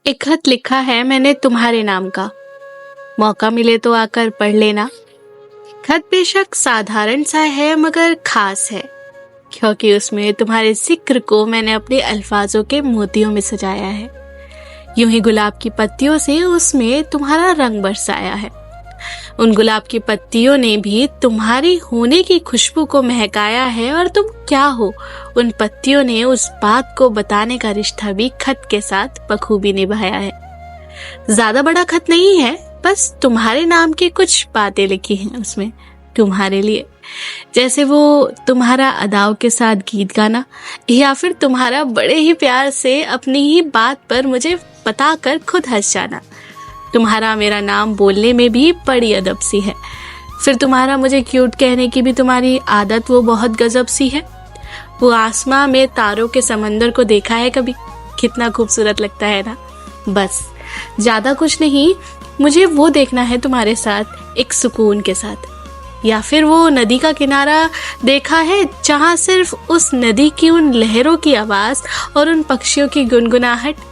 एक खत लिखा है मैंने तुम्हारे नाम का, मौका मिले तो आकर पढ़ लेना। खत बेशक साधारण सा है मगर खास है, क्योंकि उसमें तुम्हारे जिक्र को मैंने अपने अल्फाजों के मोतियों में सजाया है। यूं ही गुलाब की पत्तियों से उसमें तुम्हारा रंग बरसाया है। उन गुलाब की पत्तियों ने भी तुम्हारी होने की खुशबू को महकाया है, और तुम क्या हो उन पत्तियों ने उस बात को बताने का रिश्ता भी खत के साथ बखूबी निभाया है। ज्यादा बड़ा खत नहीं है, बस तुम्हारे नाम की कुछ बातें लिखी हैं उसमें तुम्हारे लिए, जैसे वो तुम्हारा अदाओं के साथ गीत गाना, या फिर तुम्हारा बड़े ही प्यार से अपनी ही बात पर मुझे बताकर खुद हंस जाना। तुम्हारा मेरा नाम बोलने में भी बड़ी अदब सी है। फिर तुम्हारा मुझे क्यूट कहने की भी तुम्हारी आदत वो बहुत गजब सी है। वो आसमां में तारों के समंदर को देखा है कभी? कितना खूबसूरत लगता है ना। बस ज्यादा कुछ नहीं, मुझे वो देखना है तुम्हारे साथ एक सुकून के साथ। या फिर वो नदी का किनारा देखा है जहाँ सिर्फ उस नदी की उन लहरों की आवाज और उन पक्षियों की गुनगुनाहट।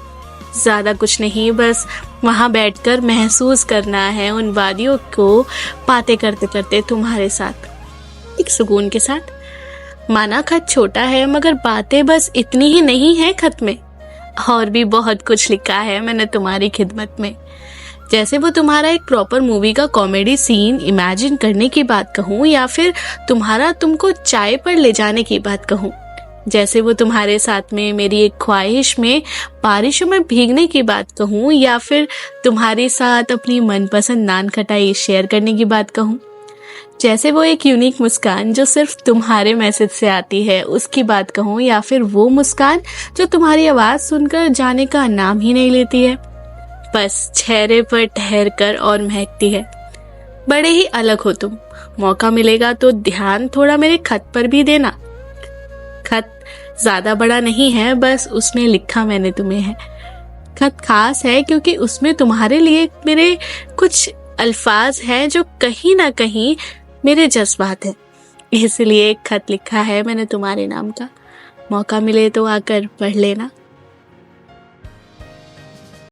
ज्यादा कुछ नहीं, बस वहां बैठकर महसूस करना है उन वादियों को बातें करते करते तुम्हारे साथ एक सुकून के साथ। माना खत छोटा है मगर बातें बस इतनी ही नहीं है खत में, और भी बहुत कुछ लिखा है मैंने तुम्हारी खिदमत में। जैसे वो तुम्हारा एक प्रॉपर मूवी का कॉमेडी सीन इमेजिन करने की बात कहूँ, या फिर तुम्हारा तुमको चाय पर ले जाने की बात कहूँ। जैसे वो तुम्हारे साथ में मेरी एक ख्वाहिश में बारिशों में भीगने की बात कहूँ, या फिर तुम्हारे साथ अपनी मनपसंद नान खटाई शेयर करने की बात कहूँ। जैसे वो एक यूनिक मुस्कान जो सिर्फ तुम्हारे मैसेज से आती है उसकी बात कहूँ, या फिर वो मुस्कान जो तुम्हारी आवाज सुनकर जाने का नाम ही नहीं लेती है, बस चेहरे पर ठहर कर और महकती है। बड़े ही अलग हो तुम। मौका मिलेगा तो ध्यान थोड़ा मेरे खत पर भी देना। खत ज्यादा बड़ा नहीं है, बस उसमें लिखा मैंने तुम्हें है। खत खास है क्योंकि उसमें तुम्हारे लिए मेरे कुछ अल्फाज हैं जो कहीं ना कहीं मेरे जज्बात हैं। इसलिए एक खत लिखा है मैंने तुम्हारे नाम का, मौका मिले तो आकर पढ़ लेना।